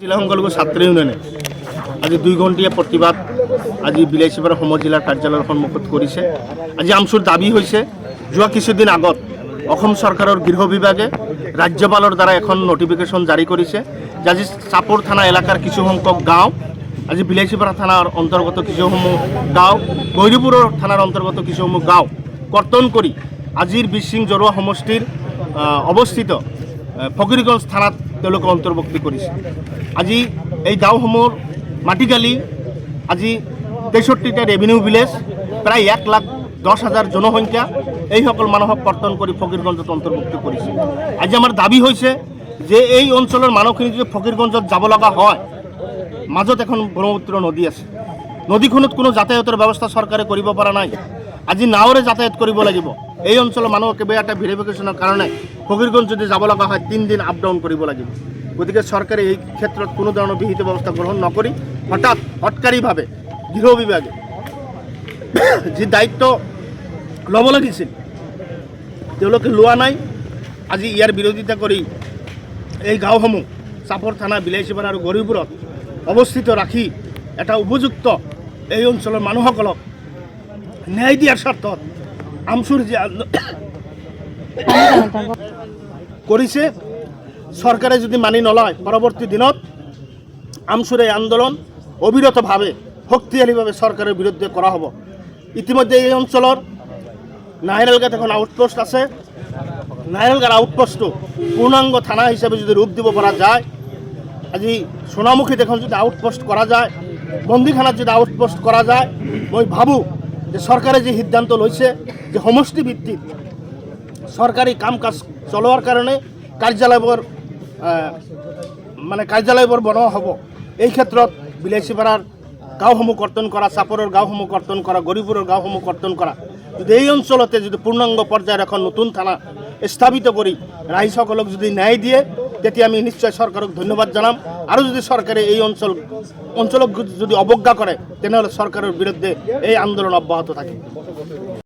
জিলা সংখ্যালঘু ছাত্ৰ ইউনিয়নে আজি 2 ঘণ্টীয়া প্ৰতিবাদ আজি বিলাসীপাৰা সমজিলাৰ কাৰ্যালয়ৰ সন্মুখত কৰিছে। আজি আমচুৰ দাবী হৈছে যোৱা কিছুদিন আগত অসম চৰকাৰৰ গৃহ বিভাগে ৰাজ্যপালৰ দ্বাৰা এখন নটিফিকেশ্যন জাৰি কৰিছে যে আজি চাপৰ থানা এলেকাৰ কিছু সংখ্যক গাঁও আজি বিলাসীপাৰা থানাৰ অন্তৰ্গত কিছুসমূহ গাঁও গৈৰীপুৰৰ থানাৰ অন্তৰ্গত কিছুসমূহ গাঁও কৰ্তন কৰি আজিৰ বিশিং জৰুৱা সমষ্টিৰ অৱস্থিত ফকিৰগঞ্জ থানাত তেওঁলোকে অন্তৰ্ভুক্তি কৰিছে। আজি এই গাঁওসমূহৰ মাটিকালি আজি 63টা ৰেভিনিউ ভিলেজ প্ৰায় 1,10,000 জনসংখ্যা এইসকল মানুহক কৰ্তন কৰি ফকিৰগঞ্জত অন্তৰ্ভুক্তি কৰিছে। আজি আমাৰ দাবী হৈছে যে এই অঞ্চলৰ মানুহখিনি যদি ফকিৰগঞ্জত যাব লগা হয়, মাজত এখন ব্ৰহ্মপুত্ৰ নদী আছে, নদীখনত কোনো যাতায়াতৰ ব্যৱস্থা চৰকাৰে কৰিব পৰা নাই। আজি নাৱেৰে যাতায়াত কৰিব লাগিব। এই অঞ্চলৰ মানুহ কিবা এটা ভেৰিফিকেশ্যনৰ কাৰণে ফকিৰগঞ্জ যদি যাব লগা হয় 3 দিন আপ ডাউন কৰিব লাগিব। গতিকে চৰকাৰে এই ক্ষেত্ৰত কোনো ধৰণৰ বিহিত ব্যৱস্থা গ্ৰহণ নকৰি হঠাৎকাৰীভাৱে গৃহ বিভাগে যি দায়িত্ব ল'ব লাগিছিল তেওঁলোকে লোৱা নাই। আজি ইয়াৰ বিৰোধিতা কৰি এই গাঁওসমূহ চাপৰ থানা বিলাসীপাৰা আৰু গৈৰীপুৰত অৱস্থিত ৰাখি এটা উপযুক্ত এই অঞ্চলৰ মানুহসকলক ন্যায় দিয়াৰ স্বাৰ্থত আমচুৰ যি কৰিছে চৰকাৰে যদি মানি নলয় পৰৱৰ্তী দিনত আমচুৰ এই আন্দোলন অবিৰতভাৱে শক্তিশালীভাৱে চৰকাৰৰ বিৰুদ্ধে কৰা হ'ব। ইতিমধ্যে এই অঞ্চলৰ নাহেৰলগাঁত এখন আউটপোষ্ট আছে। নাহেৰলগাঁৰ আউটপোষ্টটো পূৰ্ণাংগ থানা হিচাপে যদি ৰূপ দিব পৰা যায়, আজি সোণামুখীত এখন যদি আউটপোষ্ট কৰা যায়, বন্দীখানাত যদি আউটপোষ্ট কৰা যায়, মই ভাবোঁ যে চৰকাৰে যি সিদ্ধান্ত লৈছে যে সমষ্টি ভিত্তিত চৰকাৰী কাম কাজ চলোৱাৰ কাৰণে কাৰ্যালয়বোৰ বনোৱা হ'ব। এই ক্ষেত্ৰত বিলাসীপাৰাৰ গাঁওসমূহ কৰ্তন কৰা, চাপৰৰ গাঁওসমূহ কৰ্তন কৰা, গৈৰীপুৰৰ গাঁওসমূহ কৰ্তন কৰা, যদি এই অঞ্চলতে যদি পূৰ্ণাংগ পৰ্যায়ৰ এখন নতুন থানা স্থাপিত কৰি ৰাইজসকলক যদি ন্যায় দিয়ে, তেতিয়া আমি নিশ্চয় চৰকাৰক ধন্যবাদ জনাম। আৰু যদি চৰকাৰে এই অঞ্চলক যদি অৱজ্ঞা কৰে তেনেহ'লে চৰকাৰৰ বিৰুদ্ধে এই আন্দোলন অব্যাহত থাকিব।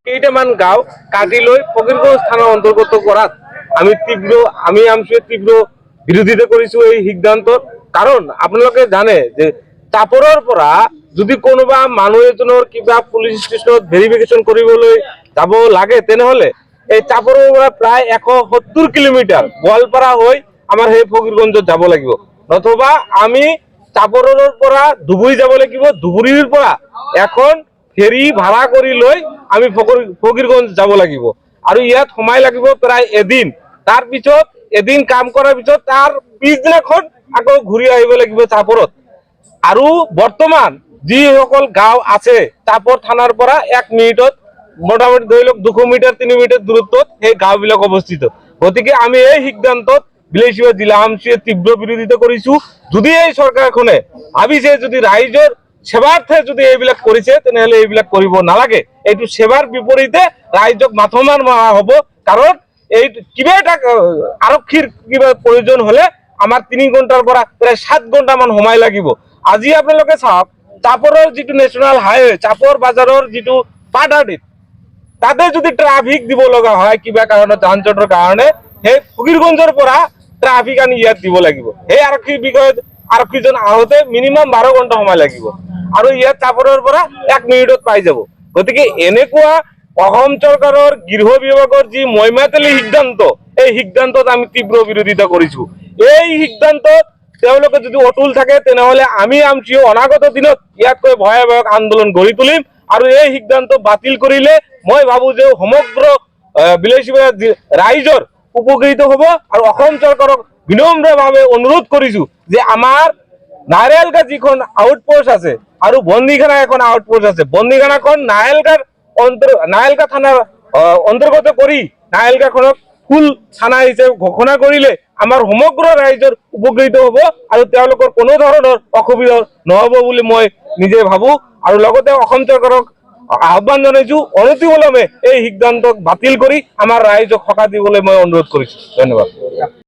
কেইটামান গাঁও কাটি লৈ ফকিৰগঞ্জ থানাৰ অন্তৰ্গত কৰাত আমি আমচুৱে তীব্ৰ বিৰোধিতা কৰিছোঁ এই সিদ্ধান্তৰ। কাৰণ আপোনালোকে জানে যে চাপৰৰ পৰা যদি কোনোবা মানুহ এজনৰ কিবা পুলিচ ষ্টেচনত ভেৰিফিকেশ্যন কৰিবলৈ যাব লাগে তেনেহ'লে এই চাপৰৰ পৰা প্ৰায় 170 কিলোমিটাৰ গোৱালপাৰা হৈ আমাৰ সেই ফকিৰগঞ্জত যাব লাগিব, নতুবা আমি চাপৰৰ পৰা ধুবুৰী যাব লাগিব, ধুবুৰীৰ পৰা এখন ফেৰী ভাড়া কৰি লৈ আমি ফকিৰগঞ্জ যাব লাগিব। আৰু ইয়াত সময় লাগিব প্ৰায় এদিন। তাৰ পিছত এদিন কাম কৰাৰ পিছত তাৰ পিছদিনাখন আকৌ ঘূৰি আহিব লাগিব চাপৰত। আৰু বৰ্তমান যিসকল গাঁও আছে চাপৰ থানাৰ পৰা 1 মিনিটত মোটামুটি ধৰি লওক 200 মিটাৰ 3 মিটাৰ দূৰত্বত সেই গাঁওবিলাক অৱস্থিত। গতিকে আমি এই সিদ্ধান্তত বিলাসীপাৰা জিলা আমচুৱে তীব্ৰ বিৰোধিতা কৰিছোঁ। যদি এই চৰকাৰখনে ভাবিছে যদি ৰাইজৰ সেৱাৰ্থে যদি এইবিলাক কৰিছে তেনেহ'লে এইবিলাক কৰিব নালাগে। এইটো সেৱাৰ বিপৰীতে ৰাইজক মাথমাৰ মৰা হ'ব। কাৰণ এই কিবা এটা আৰক্ষীৰ কিবা প্ৰয়োজন হ'লে আমাৰ 3 ঘণ্টাৰ পৰা প্ৰায় 7 ঘণ্টামান সময় লাগিব। আজি আপোনালোকে চাওক চাপৰৰ যিটো নেশ্যনেল হাইৱে, চাপৰ বাজাৰৰ যিটো পাটাদিত, তাতে যদি ট্ৰাফিক দিব লগা হয় কিবা কাৰণত যান জঁটৰ কাৰণে, সেই ফকিৰগঞ্জৰ পৰা ট্ৰাফিক আনি ইয়াত দিব লাগিব। সেই আৰক্ষীজন আহোঁতে মিনিমাম 12 ঘণ্টা সময় লাগিব, আৰু ইয়াত চাপৰৰ পৰা 1 মিনিটত পাই যাব। গতিকে এনেকুৱা অসম চৰকাৰৰ গৃহ বিভাগৰ যি মইমাতালি সিদ্ধান্ত, এই সিদ্ধান্তত আমি তীব্ৰ বিৰোধিতা কৰিছোঁ। এই সিদ্ধান্তত তেওঁলোকে যদি অটুল থাকে তেনেহ'লে আমি আমচুৱে অনাগত দিনত ইয়াতকৈ ভয়াৱহ আন্দোলন গঢ়ি তুলিম। আৰু এই সিদ্ধান্ত বাতিল কৰিলে মই ভাবোঁ যে সমগ্ৰ বিলাসীপাৰা ৰাইজৰ উপকৃত হ'ব। আৰু অসম চৰকাৰক বিনম্ৰভাৱে অনুৰোধ কৰিছোঁ যে আমাৰ নাহেৰলগাঁও যিখন আউটপোষ্ট আছে আৰু বন্দীখানা এখন আউটপোষ্ট আছে, বন্দীখানাখন নাহেৰলগাঁও থানাৰ অন্তৰ্গত কৰি নাহেৰলগাঁওখনক ফুল থানা হিচাপে ঘোষণা কৰিলে আমাৰ সমগ্ৰ ৰাইজৰ উপকৃত হ'ব আৰু তেওঁলোকৰ কোনো ধৰণৰ অসুবিধা নহ'ব বুলি মই নিজে ভাবোঁ। আৰু লগতে অসম চৰকাৰক আহ্বান জনাইছোঁ অনতিবিলম্বে এই সিদ্ধান্তক বাতিল কৰি আমাৰ ৰাইজক সকাহ দিবলৈ মই অনুৰোধ কৰিছোঁ। ধন্যবাদ।